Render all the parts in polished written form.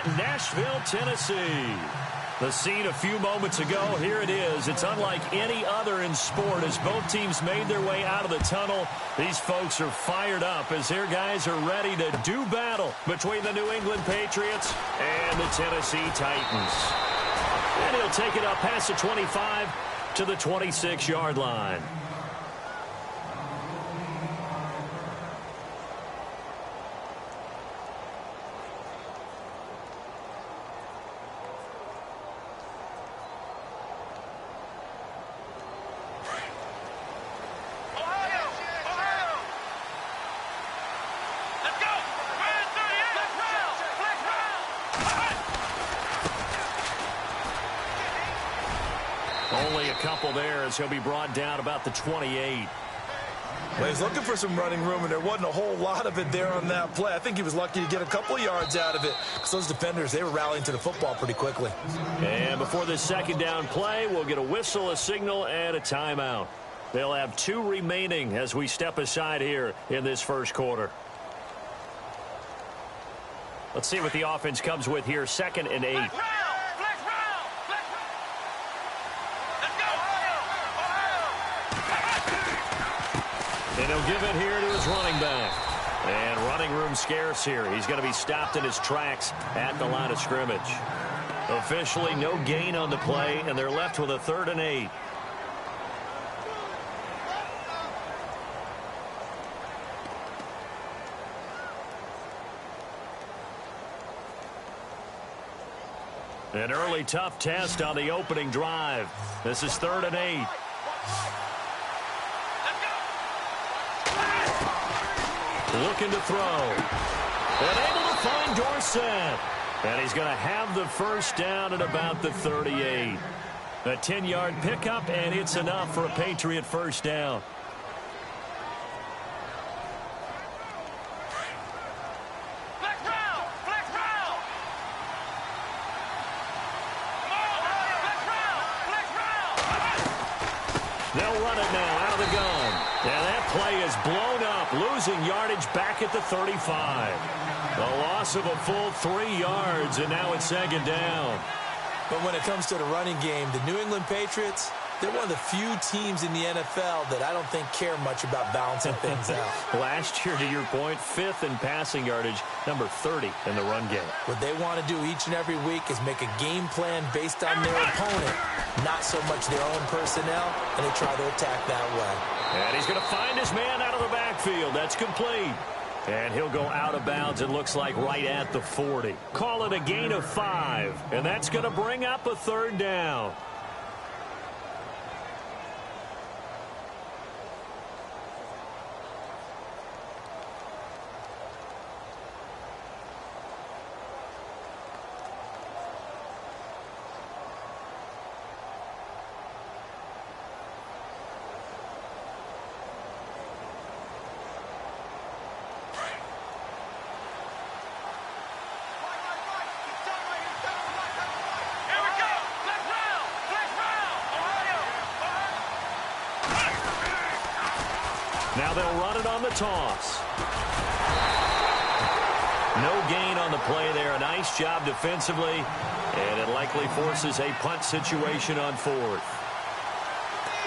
Nashville, Tennessee. The scene a few moments ago, here it is. It's unlike any other in sport as both teams made their way out of the tunnel. These folks are fired up as their guys are ready to do battle between the New England Patriots and the Tennessee Titans. And he'll take it up past the 25 to the 26-yard line. Only a couple there as he'll be brought down about the 28. Well, he's looking for some running room, and there wasn't a whole lot of it there on that play. I think he was lucky to get a couple of yards out of it because those defenders, they were rallying to the football pretty quickly. And before this second down play, we'll get a whistle, a signal, and a timeout. They'll have 2 remaining as we step aside here in this first quarter. Let's see what the offense comes with here, 2nd and 8. And he'll give it here to his running back. And running room scarce here. He's going to be stopped in his tracks at the line of scrimmage. Officially no gain on the play, and they're left with a 3rd and 8. An early tough test on the opening drive. This is 3rd and 8. Looking to throw. And able to find Dorsett. And he's going to have the first down at about the 38. A 10-yard pickup, and it's enough for a Patriot first down. They'll run it now out of the gun. And that play is blown up, losing yardage back at the 35. A loss of a full 3 yards, and now it's 2nd down. But when it comes to the running game, the New England Patriots, they're one of the few teams in the NFL that I don't think care much about balancing things out. Last year, to your point, 5th in passing yardage, number 30 in the run game. What they want to do each and every week is make a game plan based on their opponent, not so much their own personnel, and they try to attack that way. And he's going to find his man out of the backfield. That's complete. And he'll go out of bounds, it looks like, right at the 40. Call it a gain of 5. And that's going to bring up a 3rd down. Now they'll run it on the toss. No gain on the play there. A nice job defensively, and it likely forces a punt situation on 4th.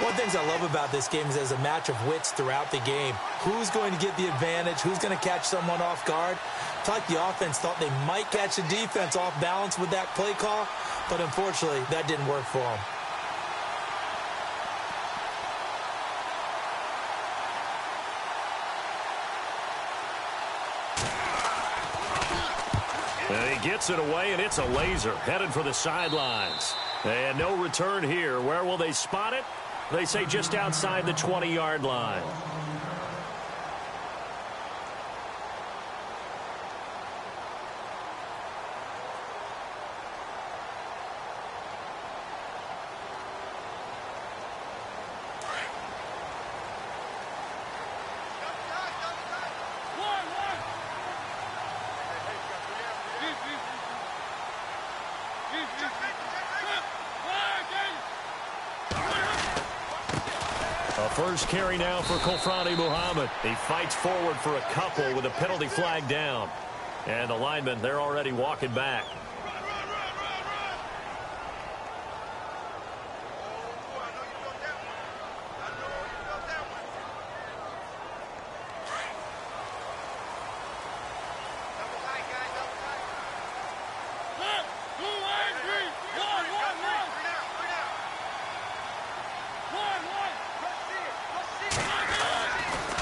One of the things I love about this game is there's a match of wits throughout the game. Who's going to get the advantage? Who's going to catch someone off guard? It's like the offense thought they might catch the defense off balance with that play call, but unfortunately, that didn't work for them. And he gets it away, and it's a laser headed for the sidelines. And no return here. Where will they spot it? They say just outside the 20-yard line. A first carry now for Kofrani Muhammad. He fights forward for a couple with a penalty flag down. And the linemen, they're already walking back.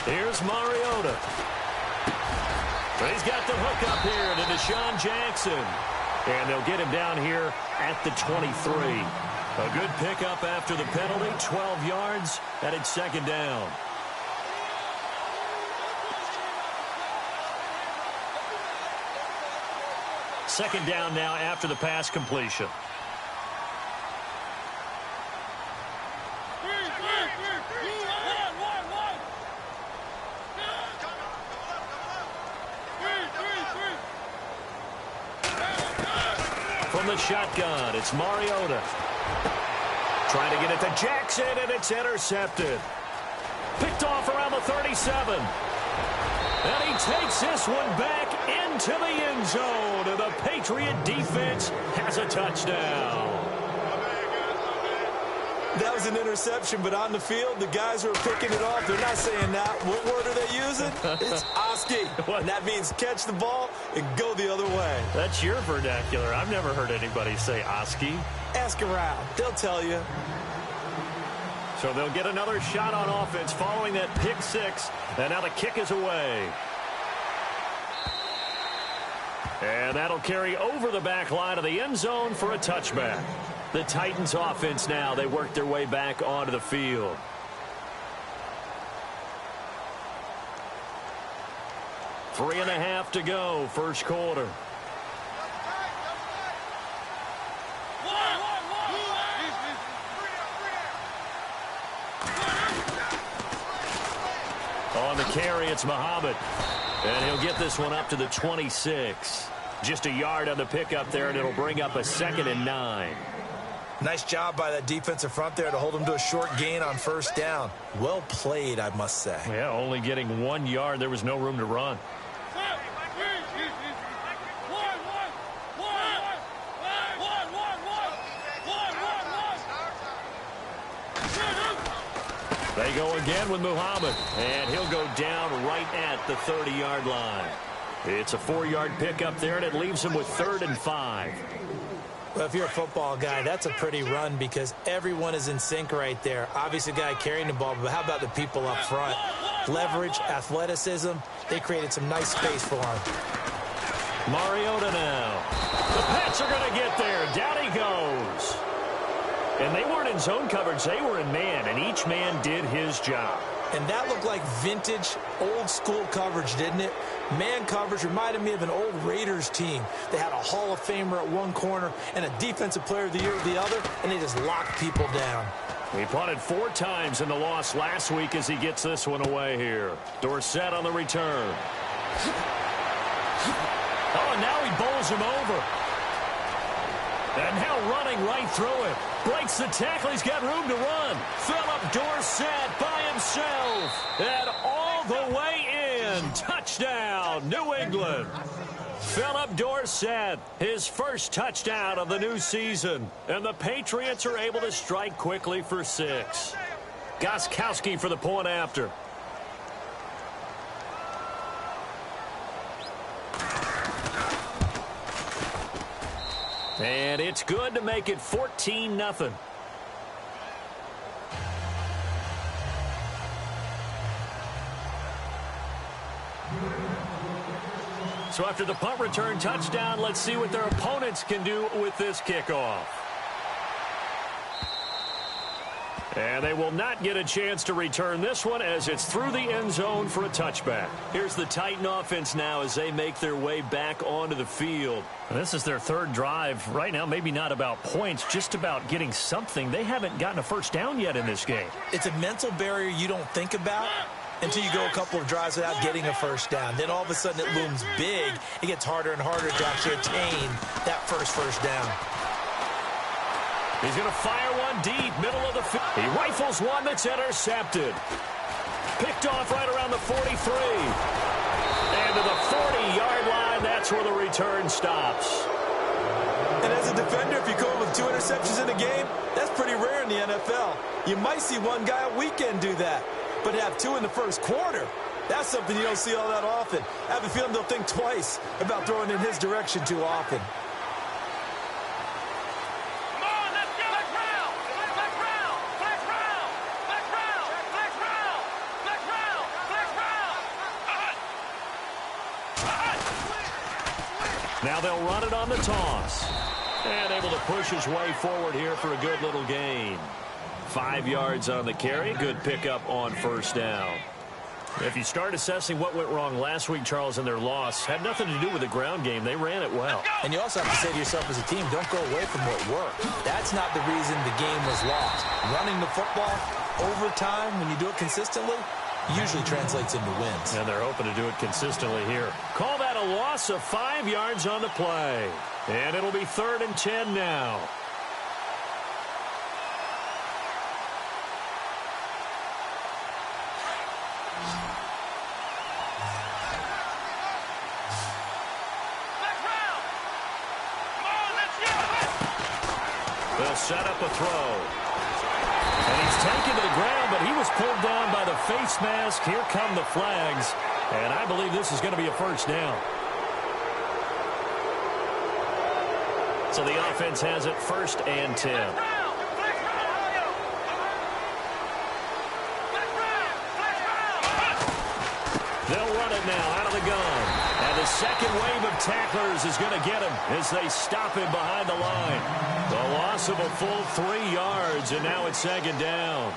Here's Mariota. He's got the hook up here to Deshaun Jackson. And they'll get him down here at the 23. A good pickup after the penalty, 12 yards, and it's second down. Second down now after the pass completion. From the shotgun, it's Mariota. Trying to get it to Jackson, and it's intercepted. Picked off around the 37. And he takes this one back into the end zone. And the Patriot defense has a touchdown. That was an interception, but on the field, the guys who are picking it off, they're not saying that. What word are they using? It's Oski. And that means catch the ball and go the other way. That's your vernacular. I've never heard anybody say Oski. Ask around. They'll tell you. So they'll get another shot on offense following that pick six. And now the kick is away. And that'll carry over the back line of the end zone for a touchback. The Titans offense now, they work their way back onto the field. Three and a half to go, first quarter. On the carry, it's Muhammad. And he'll get this one up to the 26. Just a yard on the pickup there, and it'll bring up a 2nd and 9. Nice job by that defensive front there to hold him to a short gain on first down. Well played, I must say. Yeah, only getting 1 yard. There was no room to run. They go again with Muhammad, and he'll go down right at the 30-yard line. It's a 4-yard pickup there, and it leaves him with 3rd and 5. Well, if you're a football guy, that's a pretty run because everyone is in sync right there. Obviously, the guy carrying the ball, but how about the people up front? Leverage, athleticism, they created some nice space for him. Mariota now. The Pats are going to get there. Down he goes. And they weren't in zone coverage. They were in man, and each man did his job. And that looked like vintage, old-school coverage, didn't it? Man coverage reminded me of an old Raiders team. They had a Hall of Famer at one corner and a Defensive Player of the Year at the other, and they just locked people down. He punted 4 times in the loss last week as he gets this one away here. Dorsett on the return. Oh, and now he bowls him over. And now running right through it. Breaks the tackle. He's got room to run. Philip Dorsett by himself. And all the way in. Touchdown, New England. Philip Dorsett, his first touchdown of the new season. And the Patriots are able to strike quickly for 6. Gostkowski for the point after. And it's good to make it 14-0. So after the punt return touchdown, let's see what their opponents can do with this kickoff. And they will not get a chance to return this one as it's through the end zone for a touchback. Here's the Titan offense now as they make their way back onto the field. And this is their 3rd drive. Right now, maybe not about points, just about getting something. They haven't gotten a first down yet in this game. It's a mental barrier you don't think about until you go a couple of drives without getting a first down. Then all of a sudden it looms big. It gets harder and harder to actually attain that first down. He's going to fire one deep, middle of the field. He rifles one that's intercepted. Picked off right around the 43. And to the 40-yard line, that's where the return stops. And as a defender, if you go with 2 interceptions in a game, that's pretty rare in the NFL. You might see one guy a weekend do that, but have 2 in the first quarter. That's something you don't see all that often. I have a feeling they'll think twice about throwing in his direction too often. Now they'll run it on the toss. And able to push his way forward here for a good little gain. 5 yards on the carry. Good pickup on first down. If you start assessing what went wrong last week, Charles, in their loss, had nothing to do with the ground game. They ran it well. And you also have to say to yourself as a team, don't go away from what worked. That's not the reason the game was lost. Running the football over time, when you do it consistently, usually translates into wins. And they're hoping to do it consistently here. Call that a loss of 5 yards on the play. And it'll be 3rd and 10 now. They'll set up a throw. And he's taken to the ground, but he was pulled down by the face mask. Here come the flags. And I believe this is going to be a first down. So the offense has it 1st and 10. They'll run it now out of the gun. And the second wave of tacklers is going to get him as they stop him behind the line. The loss of a full 3 yards, and now it's 2nd down.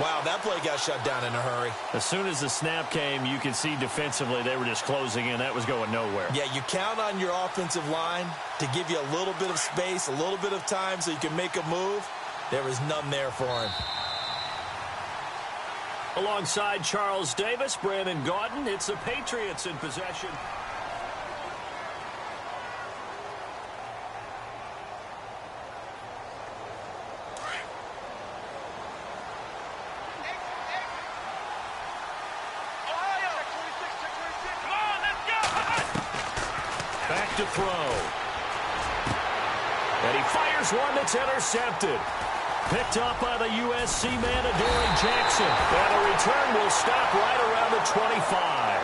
Wow, that play got shut down in a hurry. As soon as the snap came, you could see defensively they were just closing in. That was going nowhere. Yeah, you count on your offensive line to give you a little bit of space, a little bit of time so you can make a move. There was none there for him. Alongside Charles Davis, Brandon Gaudin, it's the Patriots in possession. Back to throw. And he fires one that's intercepted. Picked up by the USC man, Adoree Jackson. And the return will stop right around the 25.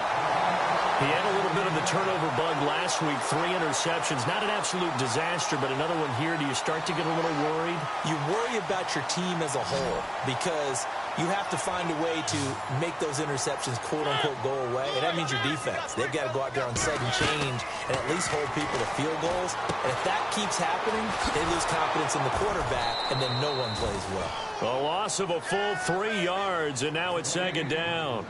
He had a little bit of the turnover bug last week. 3 interceptions. Not an absolute disaster, but another one here. Do you start to get a little worried? You worry about your team as a whole because you have to find a way to make those interceptions, quote-unquote, go away. And that means your defense. They've got to go out there on second change and at least hold people to field goals. And if that keeps happening, they lose confidence in the quarterback, and then no one plays well. A loss of a full 3 yards, and now it's 2nd down.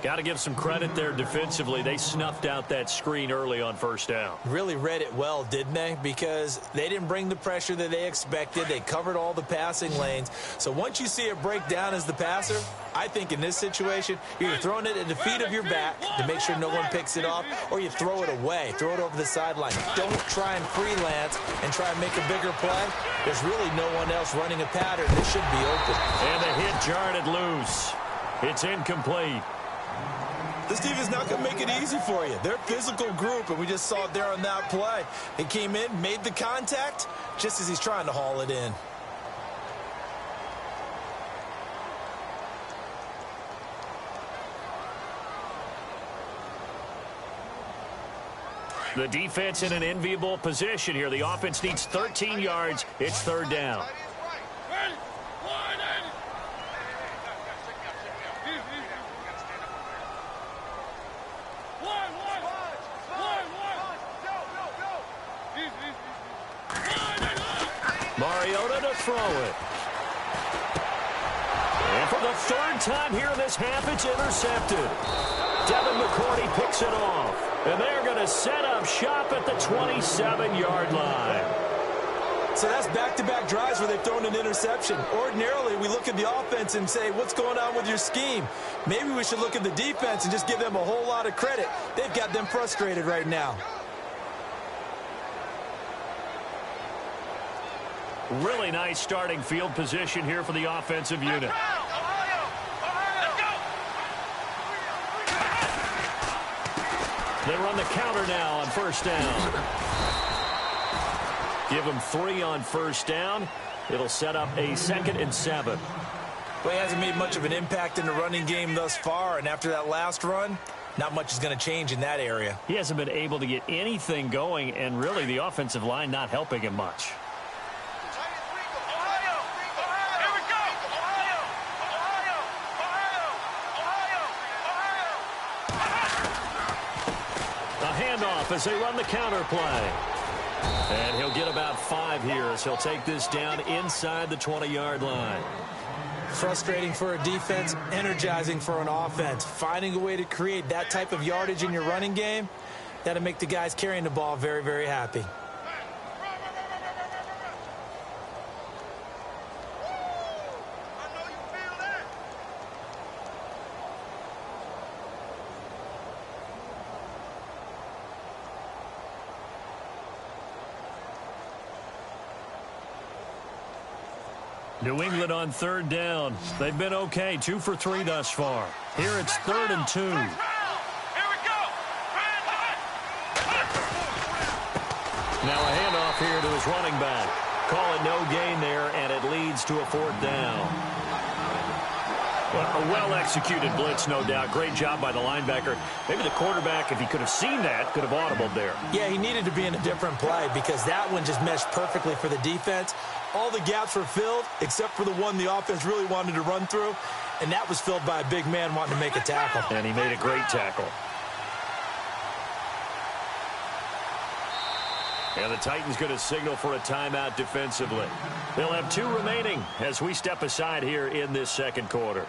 Got to give some credit there defensively. They snuffed out that screen early on first down. Really read it well, didn't they? Because they didn't bring the pressure that they expected. They covered all the passing lanes. So once you see it break down as the passer, I think in this situation, you're throwing it at the feet of your back to make sure no one picks it off, or you throw it away, throw it over the sideline. Don't try and freelance and try and make a bigger play. There's really no one else running a pattern that should be open. And the hit jarred it loose. It's incomplete. This defense is not going to make it easy for you. They're a physical group, and we just saw it there on that play. He came in, made the contact, just as he's trying to haul it in. The defense in an enviable position here. The offense needs 13 yards. It's 3rd down. Mariota to throw it. And for the 3rd time here in this half, it's intercepted. Devin McCourty picks it off. And they're going to set up shop at the 27-yard line. So that's back-to-back drives where they've thrown an interception. Ordinarily, we look at the offense and say, what's going on with your scheme? Maybe we should look at the defense and just give them a whole lot of credit. They've got them frustrated right now. Really nice starting field position here for the offensive unit. They run the counter now on first down. Give them 3 on first down. It'll set up a 2nd and 7. Well, he hasn't made much of an impact in the running game thus far, and after that last run, not much is going to change in that area. He hasn't been able to get anything going, and really the offensive line not helping him much. handoff as they run the counter play. And he'll get about 5 here as he'll take this down inside the 20-yard line. Frustrating for a defense, energizing for an offense. Finding a way to create that type of yardage in your running game, that'll make the guys carrying the ball very, very happy. New England on 3rd down. They've been okay, 2 for 3 thus far. Here it's 3rd and 2. Here we go. Now a handoff here to his running back. Call it no gain there, and it leads to a 4th down. Well, a well-executed blitz, no doubt. Great job by the linebacker. Maybe the quarterback, if he could have seen that, could have audibled there. Yeah, he needed to be in a different play because that one just meshed perfectly for the defense. All the gaps were filled except for the one the offense really wanted to run through, and that was filled by a big man wanting to make a tackle. And he made a great tackle. And the Titans going to signal for a timeout defensively. They'll have 2 remaining as we step aside here in this second quarter.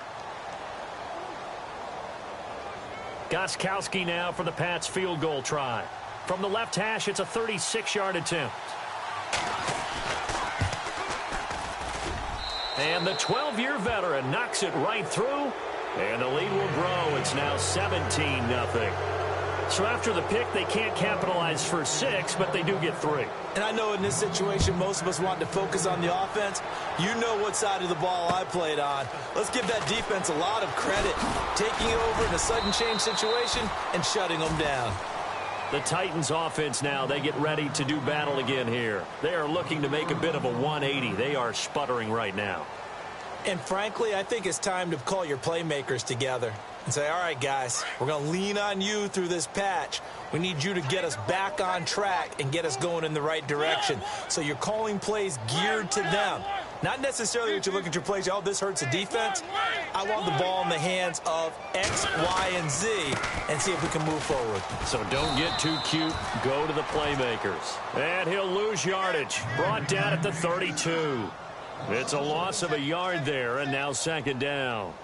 Gostkowski now for the Pats field goal try. From the left hash, it's a 36-yard attempt. And the 12-year veteran knocks it right through. And the lead will grow. It's now 17-0. So after the pick, they can't capitalize for 6, but they do get 3. And I know in this situation, most of us want to focus on the offense. You know what side of the ball I played on. Let's give that defense a lot of credit. Taking it over in a sudden change situation and shutting them down. The Titans offense now, they get ready to do battle again here. They are looking to make a bit of a 180. They are sputtering right now. And frankly, I think it's time to call your playmakers together and say, all right, guys, we're going to lean on you through this patch. We need you to get us back on track and get us going in the right direction. So you're calling plays geared to them. Not necessarily that you look at your plays, oh, this hurts the defense. I want the ball in the hands of X, Y, and Z and see if we can move forward. So don't get too cute. Go to the playmakers. And he'll lose yardage. Brought down at the 32. It's a loss of a yard there, and now 2nd down.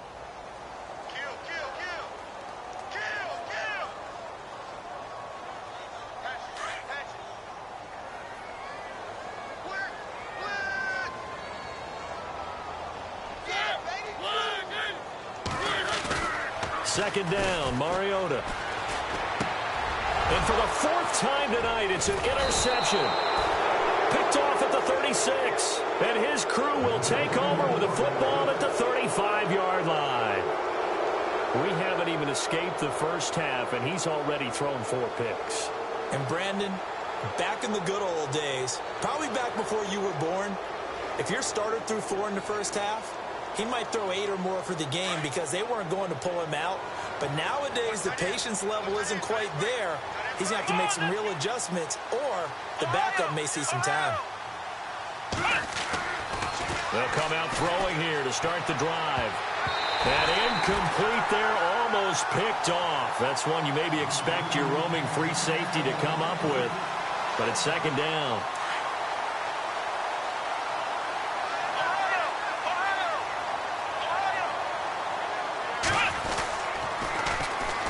Second down, Mariota. And for the 4th time tonight, it's an interception. Picked off at the 36. And his crew will take over with a football at the 35-yard line. We haven't even escaped the first half, and he's already thrown 4 picks. And Brandon, back in the good old days, probably back before you were born, if your starter threw 4 in the first half, he might throw 8 or more for the game because they weren't going to pull him out. But nowadays, the patience level isn't quite there. He's going to have to make some real adjustments, or the backup may see some time. They'll come out throwing here to start the drive. And incomplete there, almost picked off. That's one you maybe expect your roaming free safety to come up with. But it's 2nd down.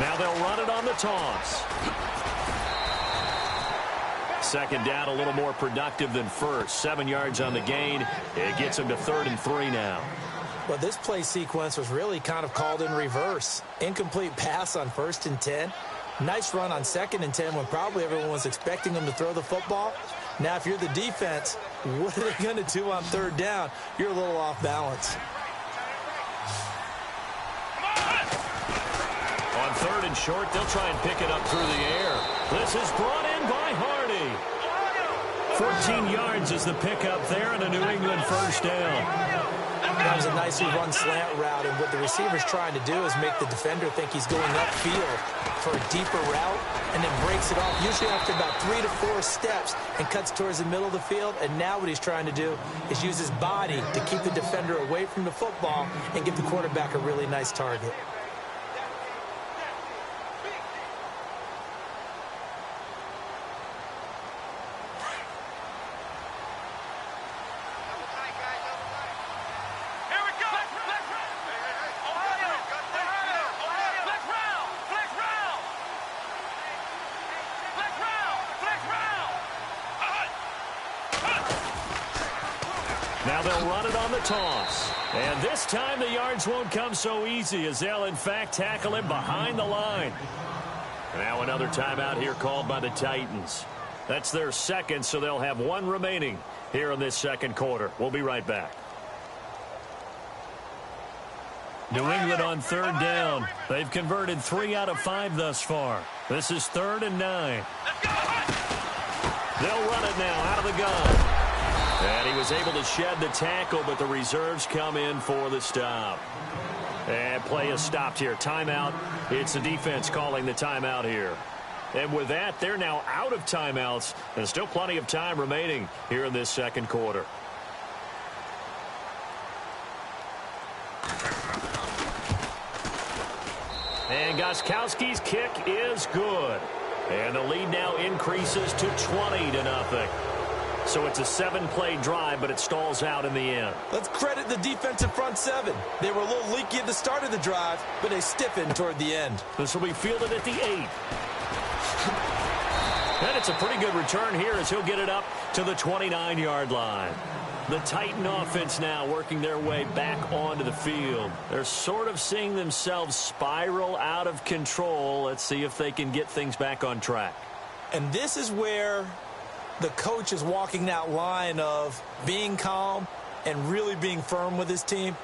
Now they'll run it on the toss. 2nd down, a little more productive than first. 7 yards on the gain. It gets them to 3rd and 3 now. Well, this play sequence was really kind of called in reverse. Incomplete pass on 1st and 10. Nice run on 2nd and 10 when probably everyone was expecting them to throw the football. Now, if you're the defense, what are they going to do on 3rd down? You're a little off balance. On 3rd and short, they'll try and pick it up through the air. This is brought in by Hardy. 14 yards is the pickup there, and a New England 1st down. That was a nicely run slant route, and what the receiver's trying to do is make the defender think he's going upfield for a deeper route and then breaks it off, usually after about 3 to 4 steps, and cuts towards the middle of the field. And now what he's trying to do is use his body to keep the defender away from the football and give the quarterback a really nice target. Now they'll run it on the toss. And this time the yards won't come so easy as they'll, in fact, tackle him behind the line. Now another timeout here called by the Titans. That's their second, so they'll have one remaining here in this second quarter. We'll be right back. New England on third down. They've converted 3 out of 5 thus far. This is 3rd and 9. They'll run it now out of the gun. And he was able to shed the tackle, but the reserves come in for the stop. And play is stopped here. Timeout. It's the defense calling the timeout here. And with that, they're now out of timeouts. And still plenty of time remaining here in this second quarter. And Gostkowski's kick is good. And the lead now increases to 20-0. So it's a 7-play drive, but it stalls out in the end. Let's credit the defensive front seven. They were a little leaky at the start of the drive, but they stiffened toward the end. This will be fielded at the 8. And it's a pretty good return here as he'll get it up to the 29-yard line. The Titan offense now working their way back onto the field. They're sort of seeing themselves spiral out of control. Let's see if they can get things back on track. And this is where the coach is walking that line of being calm and really being firm with his team.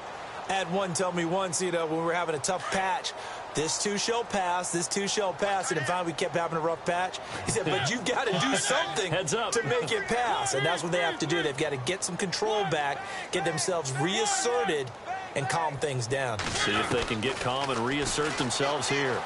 I had one tell me once, when we were having a tough patch, this too shall pass, this too shall pass. And finally we kept having a rough patch. He said, but you've got to do something to make it pass. And that's what they have to do. They've got to get some control back, get themselves reasserted, and calm things down. See if they can get calm and reassert themselves here.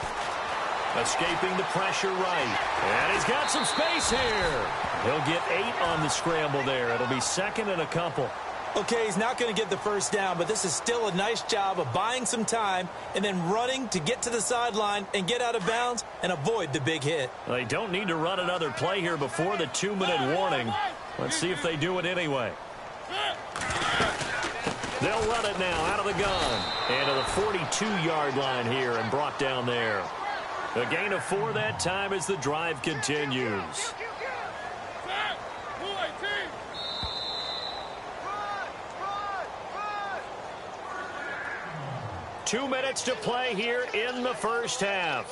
Escaping the pressure right. And he's got some space here. He'll get 8 on the scramble there. It'll be 2nd and a couple. Okay, he's not going to get the first down, but this is still a nice job of buying some time and then running to get to the sideline and get out of bounds and avoid the big hit. They don't need to run another play here before the 2-minute warning. Let's see if they do it anyway. They'll run it now out of the gun. And to the 42-yard line here and brought down there. A gain of 4 that time as the drive continues. 2 minutes to play here in the first half.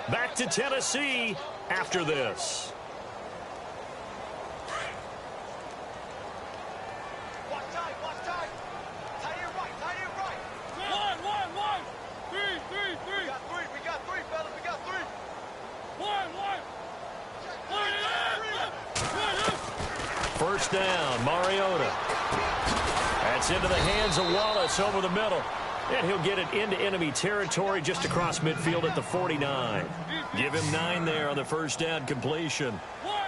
Back to Tennessee after this. Watch tight, watch tight. Tight here right. One. 3. We got 3, fellas, we got 3. One. First down, Mariota. That's into the hands of Wallace over the middle. And he'll get it into enemy territory just across midfield at the 49. Give him 9 there on the first down completion.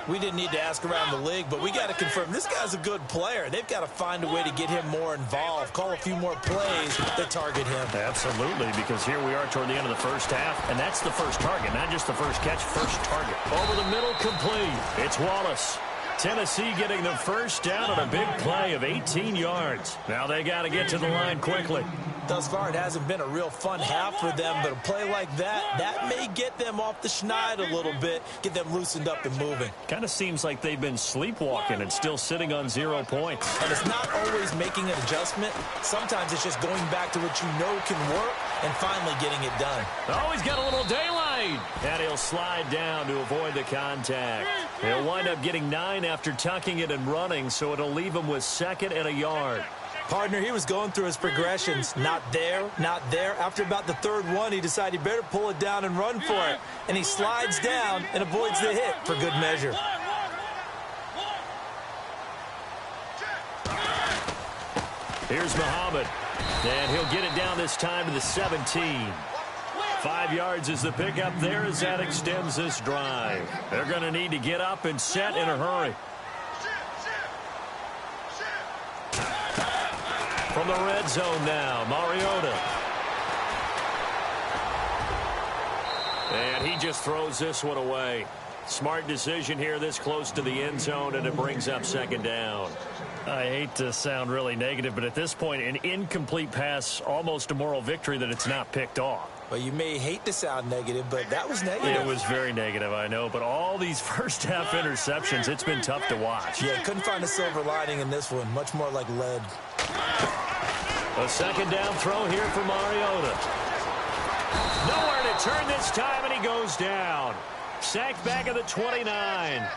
We didn't need to ask around the league, but we got to confirm this guy's a good player. They've got to find a way to get him more involved, call a few more plays that target him. Absolutely, because here we are toward the end of the first half, and that's the first target, not just the first catch, first target. Over the middle, complete. It's Wallace. Tennessee getting the first down on a big play of 18 yards. Now they got to get to the line quickly. Thus far, it hasn't been a real fun half for them, but a play like that may get them off the schneid a little bit, get them loosened up and moving. Kind of seems like they've been sleepwalking and still sitting on 0 points. And it's not always making an adjustment. Sometimes it's just going back to what you know can work and finally getting it done. Oh, he's got a little daylight. And he'll slide down to avoid the contact. He'll wind up getting 9 after tucking it and running, so it'll leave him with 2nd and a yard. Partner, he was going through his progressions. Not there, not there. After about the 3rd one, he decided he better pull it down and run for it. And he slides down and avoids the hit for good measure. Here's Muhammad. And he'll get it down this time to the 17. 5 yards is the pickup there as that extends this drive. They're going to need to get up and set in a hurry. From the red zone now, Mariota. And he just throws this one away. Smart decision here this close to the end zone, and it brings up 2nd down. I hate to sound really negative, but at this point, an incomplete pass, almost a moral victory that it's not picked off. Well, you may hate to sound negative, but that was negative. It was very negative, I know. But all these first-half interceptions, it's been tough to watch. Yeah, couldn't find a silver lining in this one. Much more like lead. A second down throw here for Mariota. Nowhere to turn this time, and he goes down. Sacked back at the 29.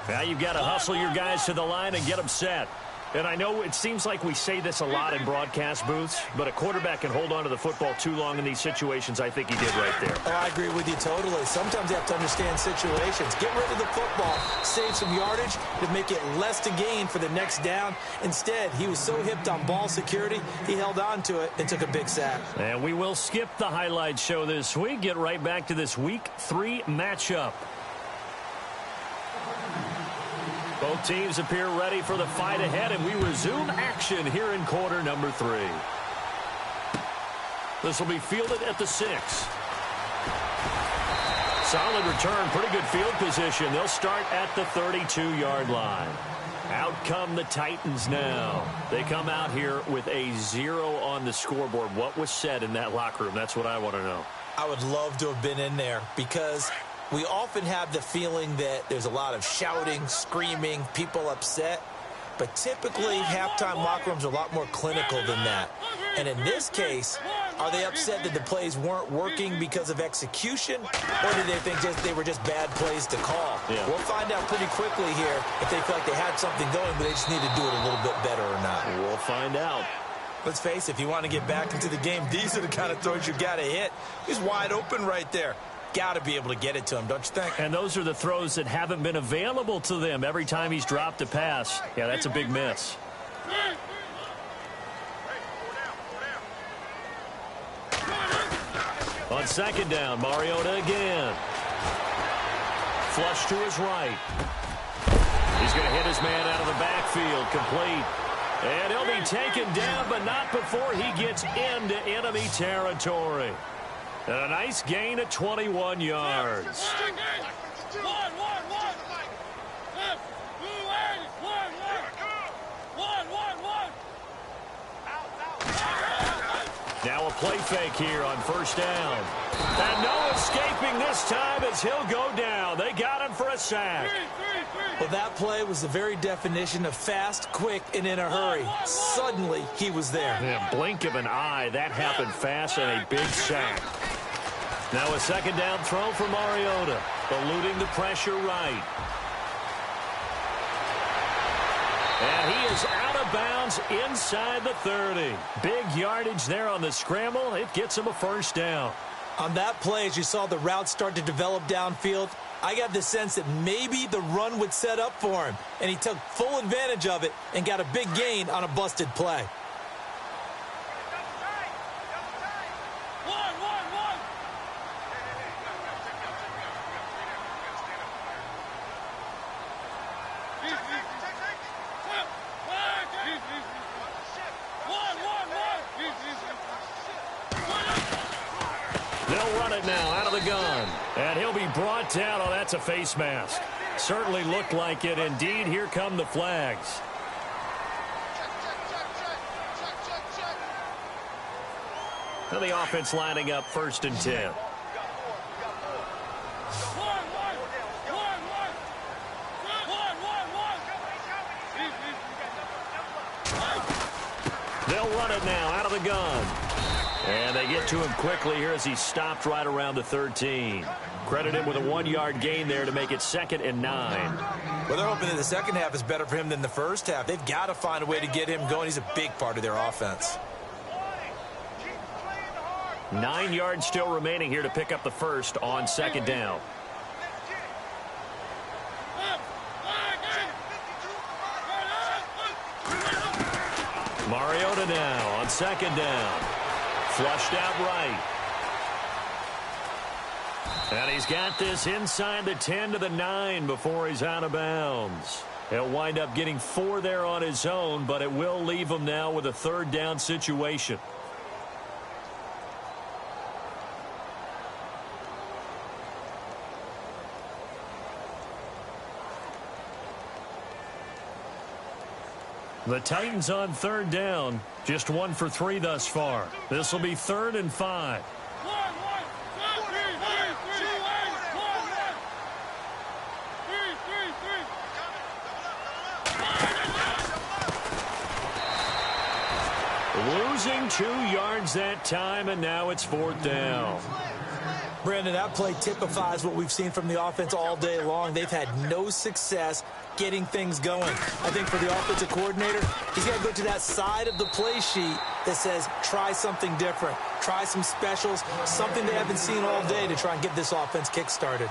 Now you've got to hustle your guys to the line and get them set. And I know it seems like we say this a lot in broadcast booths, but a quarterback can hold on to the football too long in these situations. I think he did right there. Oh, I agree with you totally. Sometimes you have to understand situations. Get rid of the football, save some yardage to make it less to gain for the next down. Instead, he was so hipped on ball security, he held on to it and took a big sack. And we will skip the highlight show this week. Get right back to this Week 3 matchup. Both teams appear ready for the fight ahead, and we resume action here in quarter number 3. This will be fielded at the 6. Solid return, pretty good field position. They'll start at the 32-yard line. Out come the Titans now. They come out here with a 0 on the scoreboard. What was said in that locker room? That's what I want to know. I would love to have been in there because we often have the feeling that there's a lot of shouting, screaming, people upset. But typically, halftime locker rooms are a lot more clinical than that. And in this case, are they upset that the plays weren't working because of execution? Or do they think they were just bad plays to call? Yeah. We'll find out pretty quickly here if they feel like they had something going, but they just need to do it a little bit better or not. We'll find out. Let's face it, if you want to get back into the game, these are the kind of throws you got to hit. He's wide open right there. Got to be able to get it to him, don't you think? And those are the throws that haven't been available to them every time he's dropped a pass. Yeah, that's a big miss. On second down, Mariota again. Flush to his right. He's going to hit his man out of the backfield, complete. And he'll be taken down, but not before he gets into enemy territory. And a nice gain of 21 yards. Now a play fake here on first down. And no escaping this time as he'll go down. They got him for a sack. Well, that play was the very definition of fast, quick, and in a hurry. Suddenly, he was there. Yeah, blink of an eye. That happened fast and a big sack. Now a second down throw for Mariota. Eluding the pressure right. And he is out of bounds inside the 30. Big yardage there on the scramble. It gets him a first down. On that play, as you saw the route start to develop downfield, I got the sense that maybe the run would set up for him. And he took full advantage of it and got a big gain on a busted play. They'll run it now out of the gun. And he'll be brought down. Oh, that's a face mask. Certainly looked like it. Indeed, here come the flags. Now the offense lining up 1st and 10. They'll run it now out of the gun. And they get to him quickly here as he stopped right around the 13. Credit him with a 1-yard gain there to make it 2nd and 9. Well, they're hoping that the second half is better for him than the first half. They've got to find a way to get him going. He's a big part of their offense. 9 yards still remaining here to pick up the first on second down. Mariota now on second down. Flushed out right. And he's got this inside the 10 to the 9 before he's out of bounds. He'll wind up getting 4 there on his own, but it will leave him now with a 3rd down situation. The Titans on 3rd down. Just 1 for 3 thus far. This will be 3rd and 5. losing 2 yards that time, and now it's 4th down. Brandon, that play typifies what we've seen from the offense all day long. They've had no success getting things going. I think for the offensive coordinator, he's got to go to that side of the play sheet that says, try something different. Try some specials, something they haven't seen all day to try and get this offense kick-started.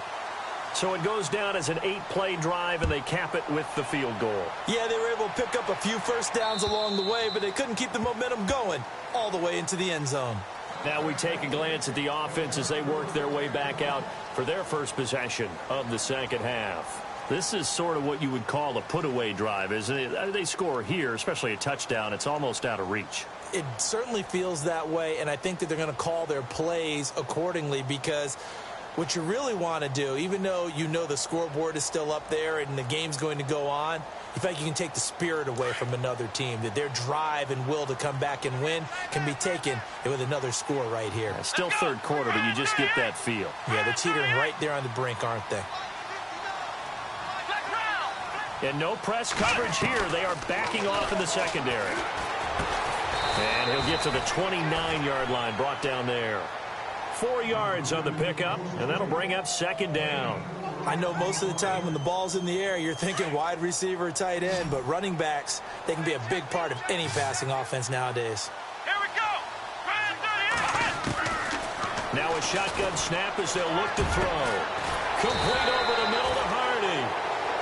So it goes down as an 8-play drive, and they cap it with the field goal. Yeah, they were able to pick up a few first downs along the way, but they couldn't keep the momentum going all the way into the end zone. Now we take a glance at the offense as they work their way back out for their first possession of the second half. This is sort of what you would call a put-away drive, isn't it? They score here, especially a touchdown. It's almost out of reach. It certainly feels that way, and I think that they're going to call their plays accordingly, because what you really want to do, even though you know the scoreboard is still up there and the game's going to go on, you think you can take the spirit away from another team, that their drive and will to come back and win can be taken with another score right here. Still third quarter, but you just get that feel. Yeah, they're teetering right there on the brink, aren't they? And no press coverage here. They are backing off in the secondary. And he'll get to the 29-yard line, brought down there. 4 yards on the pickup, and that'll bring up 2nd down. I know most of the time when the ball's in the air, you're thinking wide receiver, tight end, but running backs, they can be a big part of any passing offense nowadays. Here we go. Now a shotgun snap as they'll look to throw. Complete over the middle to Hardy.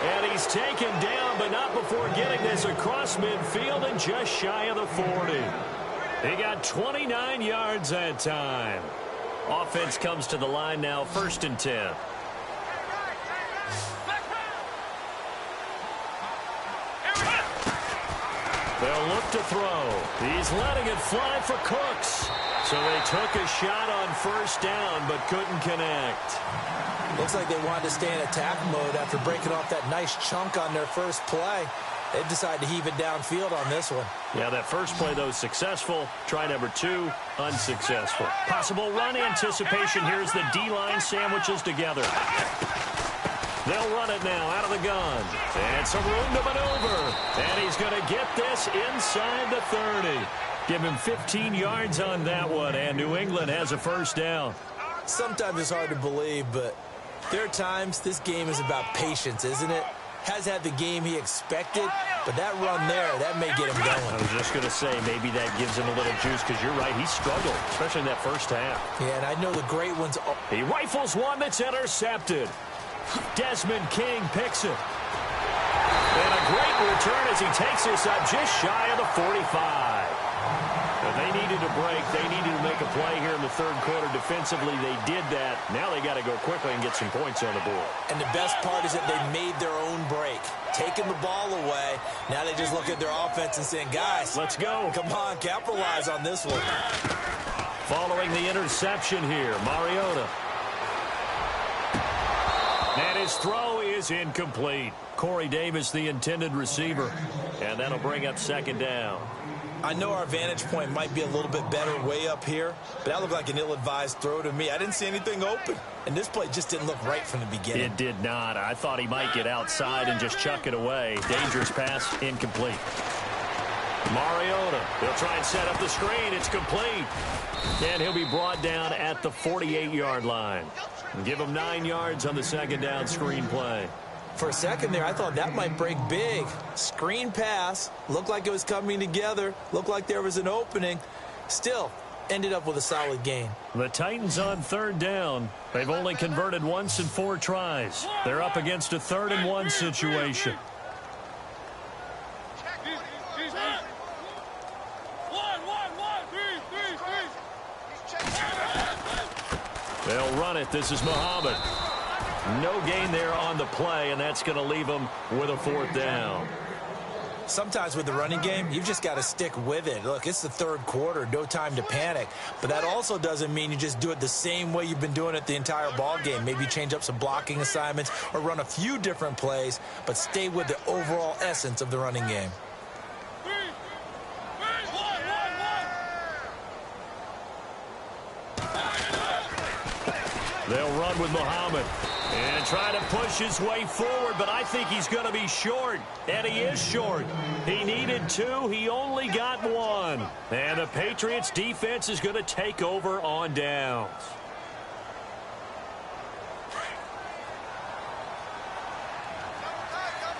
And he's taken down, but not before getting this across midfield and just shy of the 40. He got 29 yards that time. Offense comes to the line now, 1st and 10. They'll look to throw. He's letting it fly for Cooks. So they took a shot on 1st down, but couldn't connect. Looks like they wanted to stay in attack mode after breaking off that nice chunk on their first play. They decided to heave it downfield on this one. Yeah, that first play, though, successful. Try number 2, unsuccessful. Possible run anticipation. Here's the D-line sandwiches together. They'll run it now out of the gun. And some room to maneuver. And he's going to get this inside the 30. Give him 15 yards on that one, and New England has a 1st down. Sometimes it's hard to believe, but there are times this game is about patience, isn't it? Has had the game he expected, but that run there, that may get him going. I was just going to say, maybe that gives him a little juice, because you're right, he struggled, especially in that first half. Yeah, and I know the great ones. He rifles one that's intercepted. Desmond King picks it. And a great return as he takes this up just shy of the 45. But they needed a break. They needed to make a play here in the 3rd quarter defensively. They did that. Now they got to go quickly and get some points on the board. And the best part is that they made their own break. Taking the ball away. Now they just look at their offense and saying, guys, let's go. Come on, capitalize on this one. Following the interception here, Mariota. And his throw is incomplete. Corey Davis, the intended receiver. And that'll bring up 2nd down. I know our vantage point might be a little bit better way up here, but that looked like an ill-advised throw to me. I didn't see anything open, and this play just didn't look right from the beginning. It did not. I thought he might get outside and just chuck it away. Dangerous pass, incomplete. Mariota, they'll try and set up the screen. It's complete. And he'll be brought down at the 48-yard line. Give him 9 yards on the 2nd down screen play. For a second there, I thought that might break big. Screen pass. Looked like it was coming together. Looked like there was an opening. Still, ended up with a solid gain. The Titans on 3rd down. They've only converted once in 4 tries. They're up against a 3rd and 1 situation. They'll run it. This is Muhammad. No gain there on the play, and that's going to leave them with a 4th down. Sometimes with the running game, you've just got to stick with it. Look, it's the 3rd quarter, no time to panic. But that also doesn't mean you just do it the same way you've been doing it the entire ball game. Maybe change up some blocking assignments or run a few different plays, but stay with the overall essence of the running game. They'll run with Muhammad. And trying to push his way forward, but I think he's going to be short. And he is short. He needed 2. He only got 1. And the Patriots defense is going to take over on downs.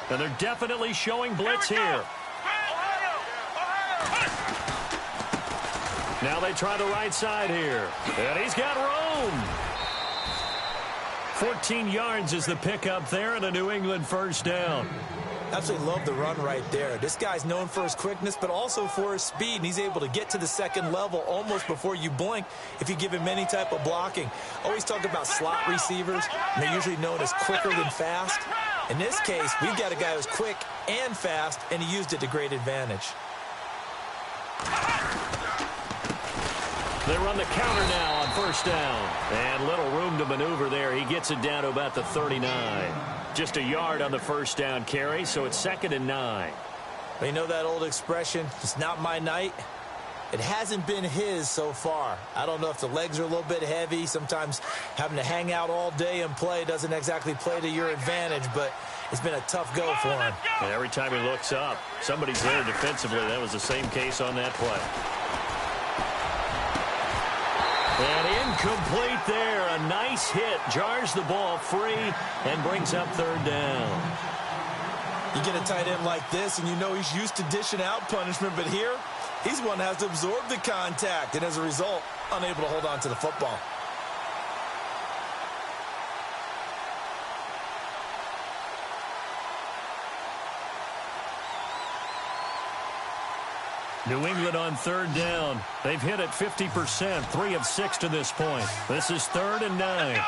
And they're definitely showing blitz here. Now they try the right side here. And he's got room. 14 yards is the pickup there, and a New England first down. Absolutely love the run right there. This guy's known for his quickness, but also for his speed, and he's able to get to the second level almost before you blink if you give him any type of blocking. Always talk about slot receivers, and they're usually known as quicker than fast. In this case, we've got a guy who's quick and fast, and he used it to great advantage. They run the counter now on first down. And little room to maneuver there. He gets it down to about the 39. Just a yard on the first down carry, so it's 2nd and 9. You know that old expression, it's not my night? It hasn't been his so far. I don't know if the legs are a little bit heavy. Sometimes having to hang out all day and play doesn't exactly play to your advantage, but it's been a tough go for him. And every time he looks up, somebody's there defensively. That was the same case on that play. And incomplete there. A nice hit. Jars the ball free and brings up 3rd down. You get a tight end like this, and you know he's used to dishing out punishment, but here, he's one that has to absorb the contact, and as a result, unable to hold on to the football. New England on 3rd down. They've hit it 50%, 3 of 6 to this point. This is 3rd and 9.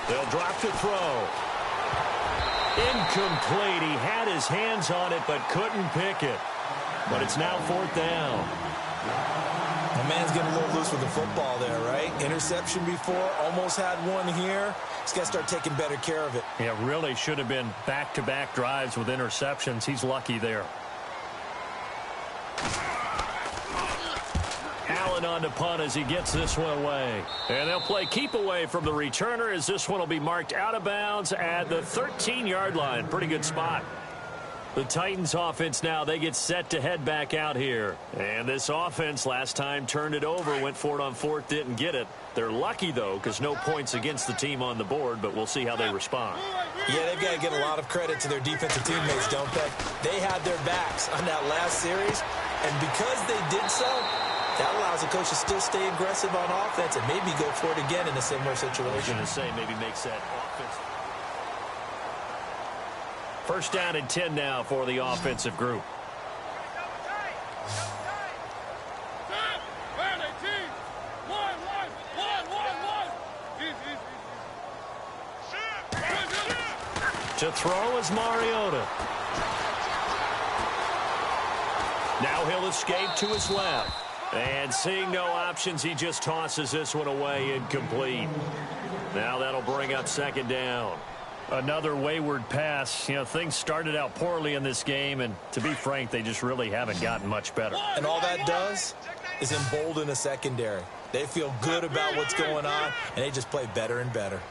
They'll drop to throw. Incomplete. He had his hands on it but couldn't pick it. But it's now 4th down. The man's getting a little loose with the football there, right? Interception before, almost had one here. He's got to start taking better care of it. Yeah, really should have been back-to-back drives with interceptions. He's lucky there. Allen on to punt as he gets this one away. And they'll play keep away from the returner as this one will be marked out of bounds at the 13-yard line. Pretty good spot. The Titans offense now, they get set to head back out here. And this offense last time turned it over, went for it on 4th, didn't get it. They're lucky, though, because no points against the team on the board, but we'll see how they respond. Yeah, they've got to give a lot of credit to their defensive teammates, don't they? They had their backs on that last series, and because they did so, that allows the coach to still stay aggressive on offense and maybe go for it again in a similar situation. I was going to say maybe makes that offense. First down and 10 now for the offensive group. To throw is Mariota. Now he'll escape to his left. And seeing no options, he just tosses this one away, incomplete. Now that'll bring up 2nd down. Another wayward pass. You know, things started out poorly in this game, and to be frank, they just really haven't gotten much better. And all that does is embolden a secondary. They feel good about what's going on, and they just play better and better.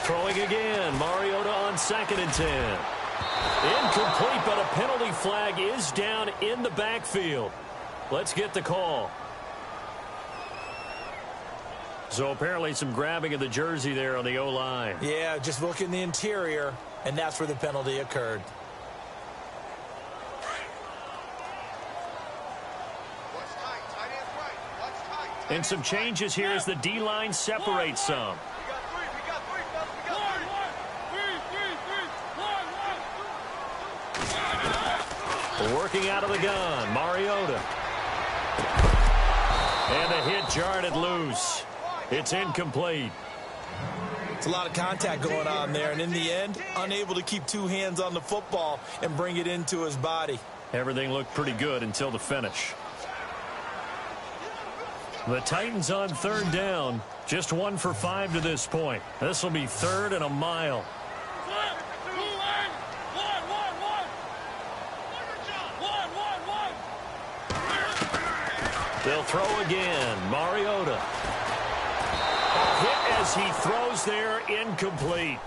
Throwing again. Mariota on 2nd and 10. Incomplete, but a penalty flag is down in the backfield. Let's get the call. So apparently some grabbing of the jersey there on the O-line. Yeah, just look in the interior, and that's where the penalty occurred. And some changes here as the D-line separates some. Working out of the gun, Mariota. And the hit jarred it loose. It's incomplete. It's a lot of contact going on there, and in the end, unable to keep 2 hands on the football and bring it into his body. Everything looked pretty good until the finish. The Titans on 3rd down, just 1 for 5 to this point. This will be 3rd and a mile. They'll throw again. Mariota. Hit as he throws there, incomplete.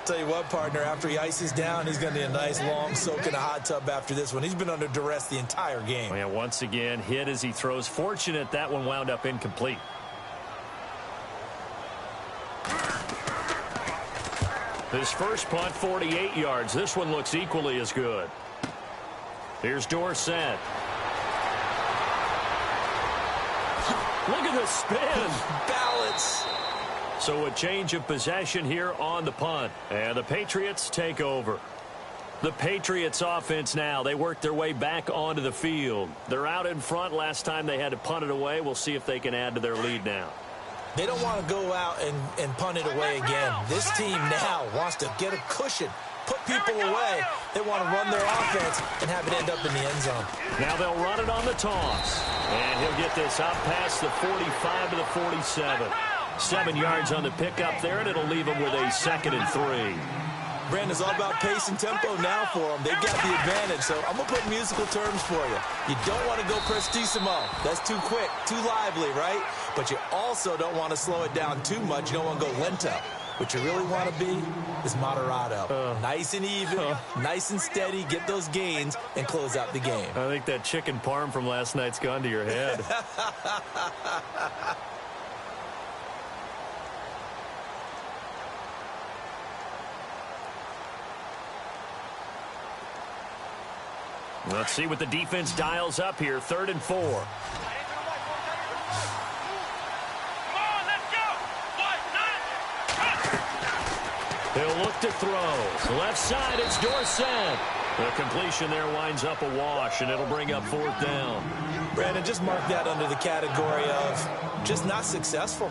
Tell you what, partner, after he ices down, he's going to need a nice long soak in a hot tub after this one. He's been under duress the entire game. Yeah, once again, hit as he throws. Fortunate that one wound up incomplete. His first punt, 48 yards. This one looks equally as good. Here's Dorsett. Look at the spin. Balance. So a change of possession here on the punt. And the Patriots take over. The Patriots offense now. They work their way back onto the field. They're out in front. Last time they had to punt it away. We'll see if they can add to their lead now. They don't want to go out and punt it away again. This team now wants to get a cushion, put people away. They want to run their offense and have it end up in the end zone. Now they'll run it on the toss. And he'll get this out past the 45 to the 47. 7 yards on the pickup there, and it'll leave them with a 2nd and 3. Brandon's all about pace and tempo now for them. They've got the advantage, so I'm going to put musical terms for you. You don't want to go prestissimo. That's too quick, too lively, right? But you also don't want to slow it down too much. You don't want to go lento. What you really want to be is moderato. Nice and even, nice and steady, get those gains, and close out the game. I think that chicken parm from last night's gone to your head. Let's see what the defense dials up here. 3rd and 4. He'll look to throw. Left side, it's Dorsett. The completion there winds up a wash, and it'll bring up 4th down. Brandon, just mark that under the category of just not successful.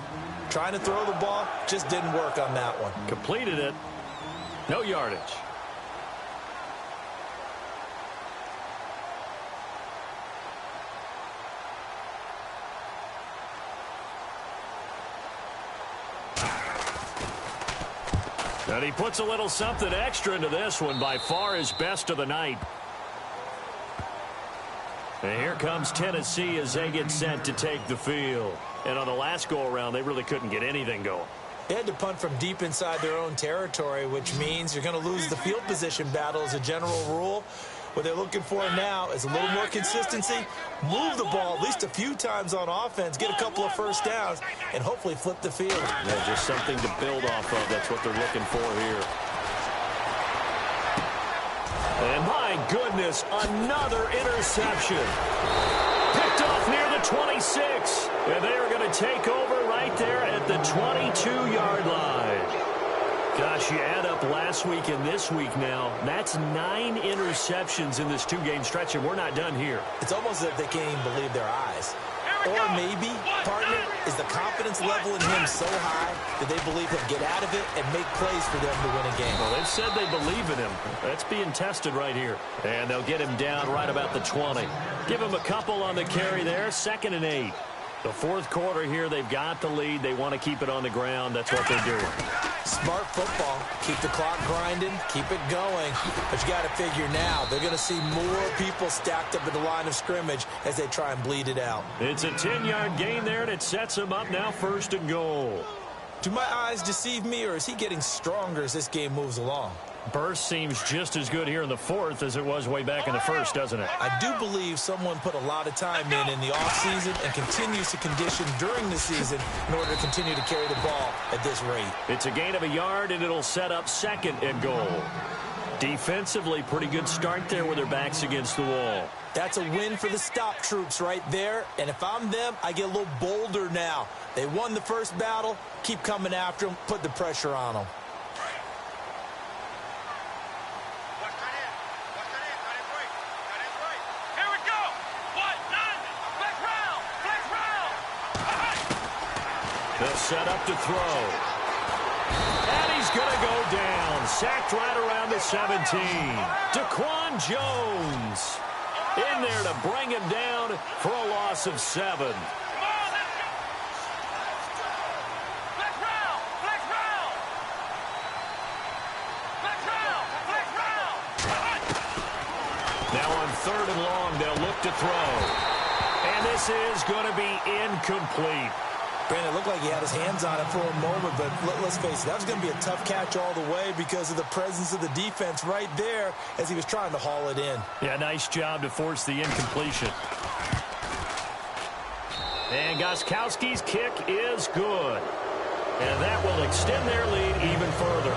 Trying to throw the ball, just didn't work on that one. Completed it. No yardage. And he puts a little something extra into this one, by far his best of the night. And here comes Tennessee as they get set to take the field. And on the last go-around, they really couldn't get anything going. They had to punt from deep inside their own territory, which means you're going to lose the field position battle as a general rule. What they're looking for now is a little more consistency, move the ball at least a few times on offense, get a couple of first downs, and hopefully flip the field. Yeah, just something to build off of. That's what they're looking for here. And my goodness, another interception. Picked off near the 26. And they are going to take over right there at the 22-yard line. Gosh, you add up last week and this week now, that's 9 interceptions in this 2-game stretch, and we're not done here. It's almost as if they can't even believe their eyes. Or maybe, partner, is the confidence level in him so high that they believe he'll get out of it and make plays for them to win a game. Well, they've said they believe in him. That's being tested right here. And they'll get him down right about the 20. Give him a couple on the carry there, 2nd and 8. The 4th quarter here, they've got the lead. They want to keep it on the ground. That's what they're doing. Smart football. Keep the clock grinding. Keep it going. But you got to figure now, they're going to see more people stacked up at the line of scrimmage as they try and bleed it out. It's a 10-yard gain there, and it sets them up now 1st and goal. Do my eyes deceive me, or is he getting stronger as this game moves along? Burst seems just as good here in the 4th as it was way back in the 1st, doesn't it? I do believe someone put a lot of time in the offseason and continues to condition during the season in order to continue to carry the ball at this rate. It's a gain of a yard, and it'll set up 2nd and goal. Defensively, pretty good start there with their backs against the wall. That's a win for the stop troops right there. And if I'm them, I get a little bolder now. They won the first battle. Keep coming after them. Put the pressure on them. They'll set up to throw. And he's going to go down. Sacked right around the 17. Daquan Jones in there to bring him down for a loss of 7. Now on 3rd and long, they'll look to throw. And this is going to be incomplete. Brandon, it looked like he had his hands on it for a moment, but let's face it, that was going to be a tough catch all the way because of the presence of the defense right there as he was trying to haul it in. Yeah, nice job to force the incompletion. And Gostkowski's kick is good. And that will extend their lead even further.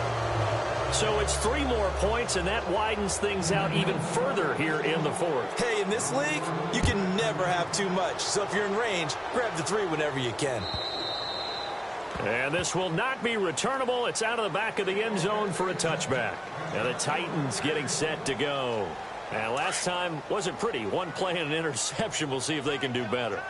So it's 3 more points, and that widens things out even further here in the fourth. Hey, in this league, you can never have too much. So if you're in range, grab the 3 whenever you can. And this will not be returnable. It's out of the back of the end zone for a touchback. And the Titans getting set to go. And last time wasn't pretty. 1 play and an interception. We'll see if they can do better.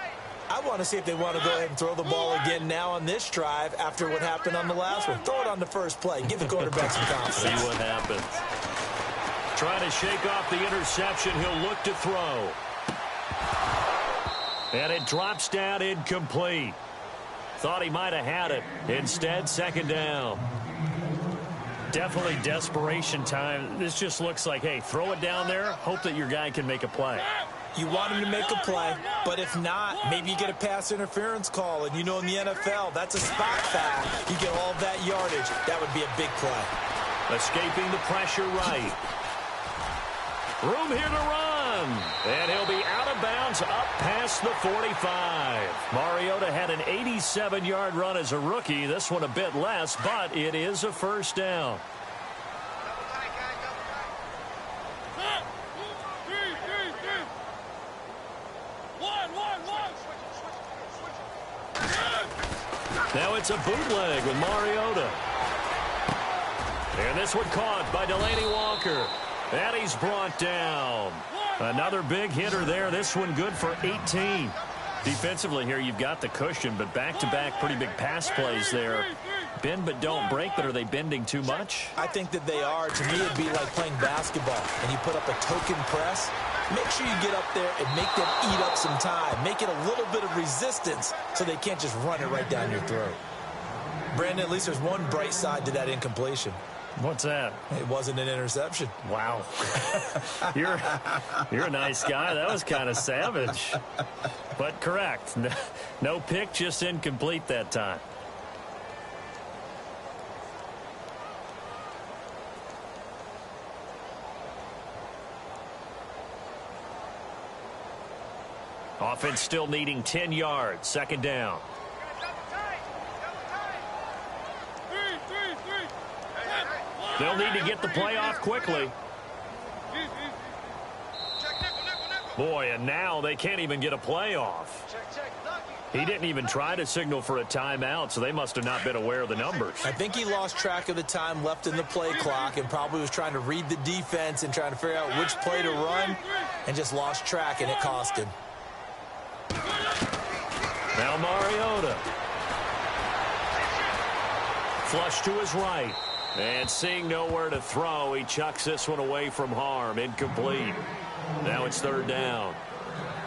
I want to see if they want to go ahead and throw the ball again now on this drive after what happened on the last one. Throw it on the first play. Give the quarterback some confidence. See what happens. Trying to shake off the interception. He'll look to throw. And it drops down incomplete. Thought he might have had it. Instead, second down. Definitely desperation time. This just looks like, hey, throw it down there. Hope that your guy can make a play. You want him to make a play, but if not, maybe you get a pass interference call. And you know in the NFL, that's a spot foul. You get all that yardage. That would be a big play. Escaping the pressure right. Room here to run. And he'll be out of bounds up past the 45. Mariota had an 87-yard run as a rookie. This one a bit less, but it is a first down. Now it's a bootleg with Mariota. And this one caught by Delaney Walker. And he's brought down. Another big hitter there. This one good for 18. Defensively here, you've got the cushion, but back-to-back pretty big pass plays there. Bend but don't break, but are they bending too much? I think that they are. To me, it'd be like playing basketball, and you put up a token press. Make sure you get up there and make them eat up some time. Make it a little bit of resistance so they can't just run it right down your throat. Brandon, at least there's one bright side to that incompletion. What's that? It wasn't an interception. Wow. You're a nice guy. That was kind of savage. But correct. No pick, just incomplete that time. Offense still needing 10 yards. Second down. They'll need to get the play off quickly. Boy, and now they can't even get a play off. He didn't even try to signal for a timeout, so they must have not been aware of the numbers. I think he lost track of the time left in the play clock and probably was trying to read the defense and trying to figure out which play to run and just lost track, and it cost him. Now Mariota. Flush to his right. And seeing nowhere to throw, he chucks this one away from harm. Incomplete. Now it's third down.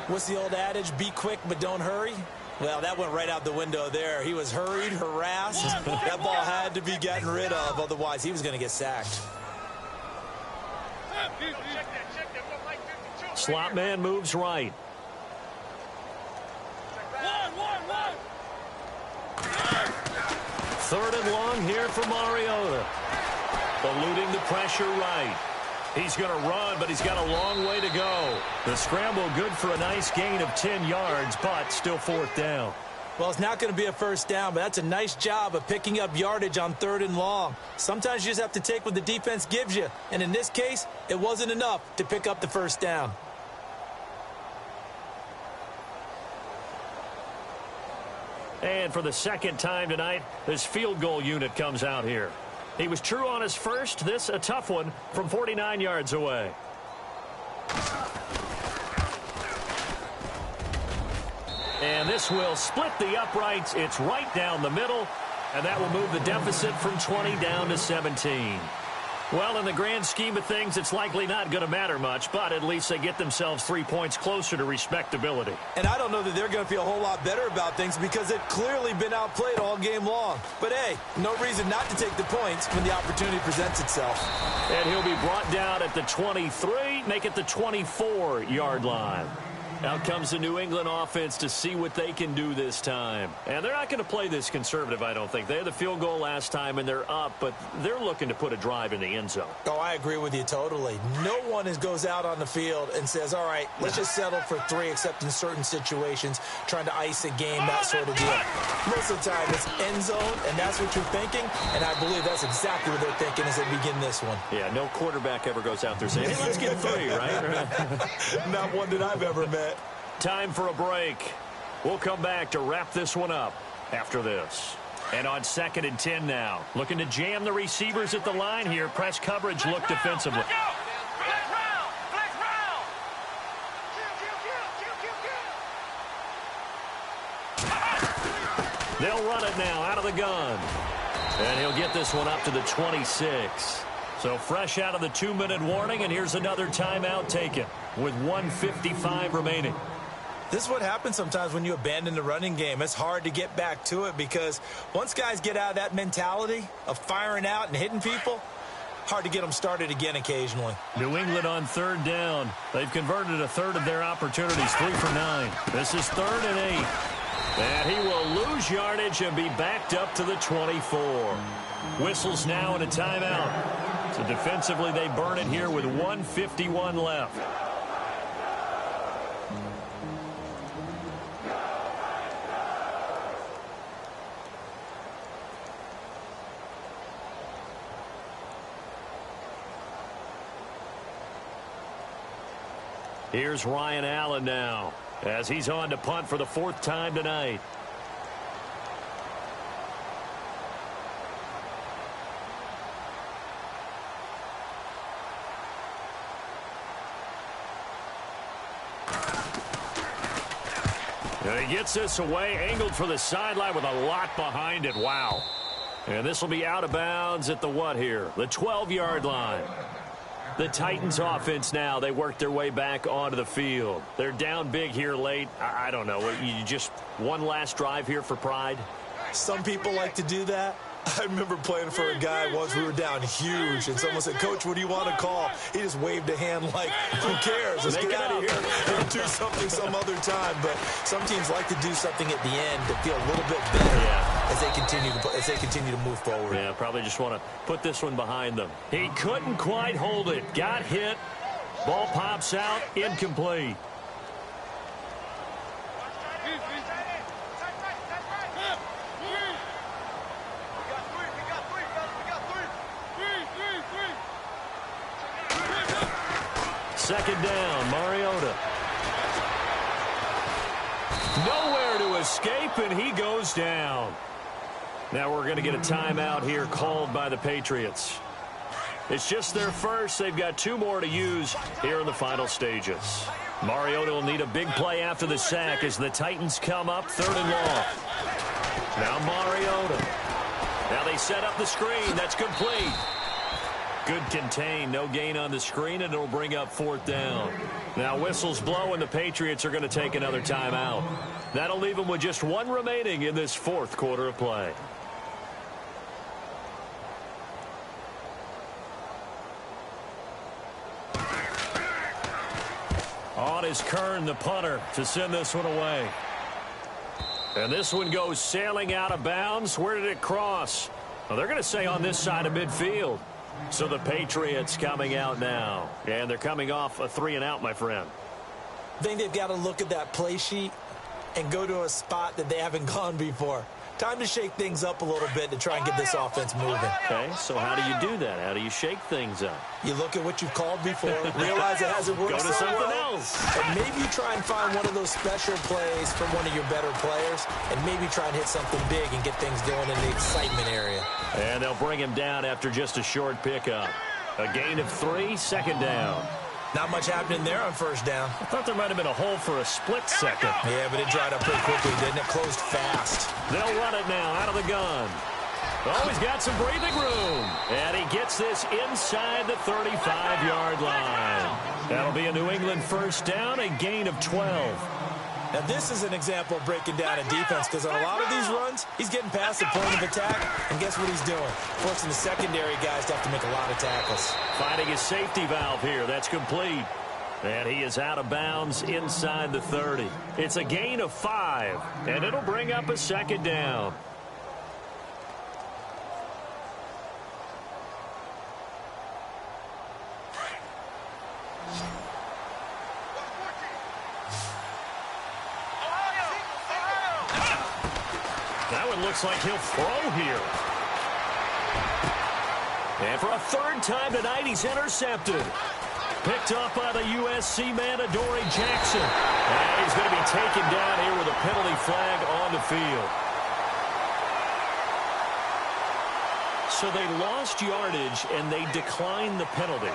What's the old adage? Be quick, but don't hurry. Well, that went right out the window there. He was hurried, harassed. That ball had to be gotten rid of. Otherwise, he was going to get sacked. Slot man moves right. Third and long here for Mariota. Eluding the pressure right. He's going to run, but he's got a long way to go. The scramble good for a nice gain of 10 yards, but still fourth down. Well, it's not going to be a first down, but that's a nice job of picking up yardage on third and long. Sometimes you just have to take what the defense gives you, and in this case, it wasn't enough to pick up the first down. And for the second time tonight, this field goal unit comes out here. He was true on his first. This a tough one from 49 yards away. And this will split the uprights. It's right down the middle, and that will move the deficit from 20 down to 17. Well, in the grand scheme of things, it's likely not going to matter much, but at least they get themselves 3 points closer to respectability. And I don't know that they're going to feel a whole lot better about things because they've clearly been outplayed all game long. But, hey, no reason not to take the points when the opportunity presents itself. And he'll be brought down at the 23, make it the 24-yard line. Out comes the New England offense to see what they can do this time. And they're not going to play this conservative, I don't think. They had the field goal last time, and they're up, but they're looking to put a drive in the end zone. Oh, I agree with you totally. No one goes out on the field and says, all right, let's just settle for 3, except in certain situations, trying to ice a game, that sort of deal. Most of the time, it's end zone, and that's what you're thinking, and I believe that's exactly what they're thinking as they begin this one. Yeah, no quarterback ever goes out there saying, hey, let's get 3, right? Not one that I've ever met. Time for a break. We'll come back to wrap this one up after this. And on 2nd and 10 now, looking to jam the receivers at the line here. Press coverage look defensively. They'll run it now out of the gun. And he'll get this one up to the 26. So fresh out of the 2-minute warning, and here's another timeout taken with 1:55 remaining. This is what happens sometimes when you abandon the running game. It's hard to get back to it because once guys get out of that mentality of firing out and hitting people, hard to get them started again occasionally. New England on 3rd down. They've converted a third of their opportunities, 3 for 9. This is 3rd and 8. And he will lose yardage and be backed up to the 24. Whistles now and a timeout. So defensively they burn it here with 1:51 left. Here's Ryan Allen now as he's on to punt for the 4th time tonight. And he gets this away, angled for the sideline with a lot behind it. Wow. And this will be out of bounds at the what here? The 12-yard line. The Titans offense now, they work their way back onto the field. They're down big here late. I don't know. You just one last drive here for pride? Some people like to do that. I remember playing for a guy once. We were down huge, and someone said, Coach, what do you want to call? He just waved a hand like, who cares? Let's get out of here and do something some other time. But some teams like to do something at the end to feel a little bit better as they continue to move forward. Yeah, probably just want to put this one behind them. He couldn't quite hold it. Got hit. Ball pops out. Incomplete. Second down, Mariota. Nowhere to escape, and he goes down. Now we're going to get a timeout here called by the Patriots. It's just their first. They've got 2 more to use here in the final stages. Mariota will need a big play after the sack as the Titans come up 3rd and long. Now Mariota. Now they set up the screen. That's complete. Good contain, no gain on the screen, and it'll bring up 4th down. Now whistles blow, and the Patriots are going to take another timeout. That'll leave them with just 1 remaining in this 4th quarter of play. On is Kern, the punter, to send this one away. And this one goes sailing out of bounds. Where did it cross? Well, they're going to say on this side of midfield. So the Patriots coming out now. And they're coming off a 3-and-out, my friend. I think they've got to look at that play sheet and go to a spot that they haven't gone before. Time to shake things up a little bit to try and get this offense moving. Okay, so how do you do that? How do you shake things up? You look at what you've called before, realize it hasn't worked Go to so something well, else. and maybe you try and find one of those special plays from one of your better players, and maybe try and hit something big and get things going in the excitement area. And they'll bring him down after just a short pickup. A gain of 3, 2nd down. Not much happening there on 1st down. I thought there might have been a hole for a split second. Yeah, but it dried up pretty quickly, didn't it? Closed fast. They'll run it now out of the gun. Oh, he's got some breathing room. And he gets this inside the 35-yard line. That'll be a New England 1st down, a gain of 12. Now, this is an example of breaking down a defense because on a lot of these runs, he's getting past the point of attack, and guess what he's doing? Forcing the secondary guys to have to make a lot of tackles. Finding his safety valve here. That's complete. And he is out of bounds inside the 30. It's a gain of 5, and it'll bring up a second down. That one looks like he'll throw here. And for a third time tonight, he's intercepted. Picked up by the USC man, Adoree Jackson. And he's going to be taken down here with a penalty flag on the field. So they lost yardage, and they declined the penalty.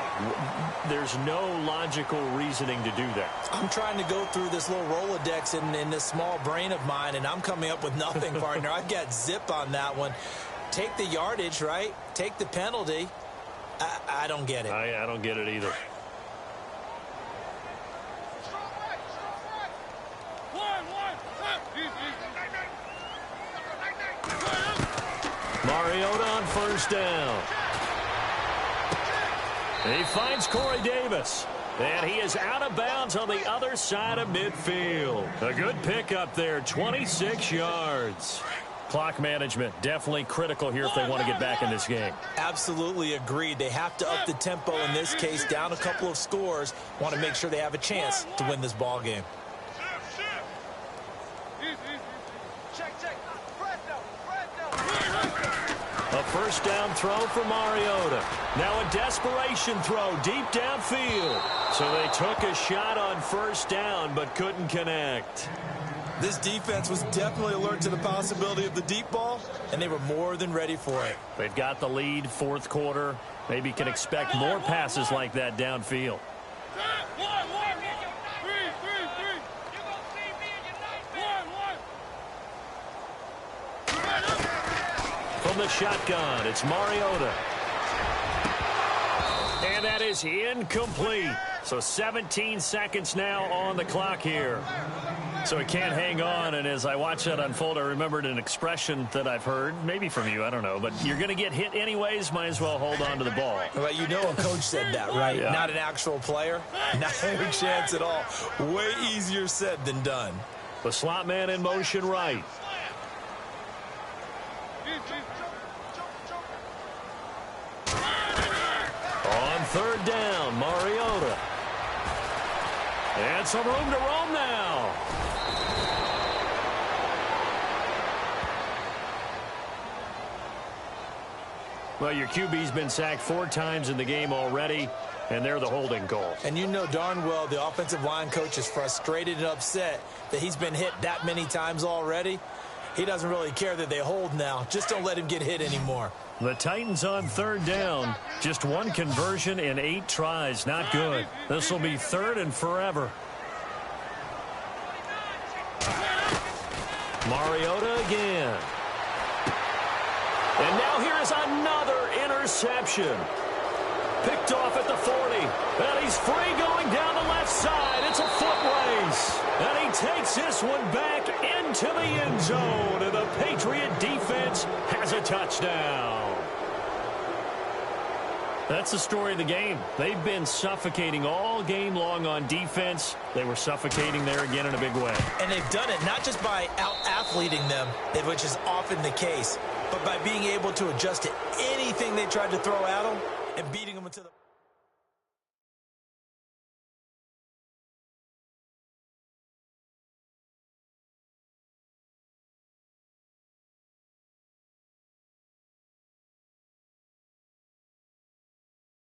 There's no logical reasoning to do that. I'm trying to go through this little Rolodex in this small brain of mine, and I'm coming up with nothing, partner. I've got zip on that one. Take the yardage, right? Take the penalty. I don't get it. I don't get it either. Mariota on first down. He finds Corey Davis. And he is out of bounds on the other side of midfield. A good pickup there, 26 yards. Clock management definitely critical here if they want to get back in this game. Absolutely agreed. They have to up the tempo in this case, down a couple of scores. Want to make sure they have a chance to win this ball game. A first down throw for Mariota. Now a desperation throw deep downfield. So they took a shot on first down but couldn't connect. This defense was definitely alert to the possibility of the deep ball, and they were more than ready for it. They've got the lead, fourth quarter. Maybe can expect more passes like that downfield. From the shotgun, it's Mariota. And that is incomplete. So 17 seconds now on the clock here. So he can't hang on, and as I watch that unfold, I remembered an expression that I've heard, maybe from you, I don't know, but you're going to get hit anyways, might as well hold on to the ball. Well, you know a coach said that, right? Yeah. Not an actual player. Not a chance at all. Way easier said than done. The slot man in motion right. On third down, Mariota. And some room to roam now. Well, your QB's been sacked 4 times in the game already, and they're the holding call. And you know darn well the offensive line coach is frustrated and upset that he's been hit that many times already. He doesn't really care that they hold now. Just don't let him get hit anymore. The Titans on third down. Just 1 conversion in 8 tries. Not good. This will be third and forever. Mariota again. And now here is another interception. Picked off at the 40. And he's free going down the left side. It's a foot race. And he takes this one back into the end zone. And the Patriot defense has a touchdown. That's the story of the game. They've been suffocating all game long on defense. They were suffocating there again in a big way. And they've done it not just by out-athleting them, which is often the case, but by being able to adjust to anything they tried to throw at them and beating them into the...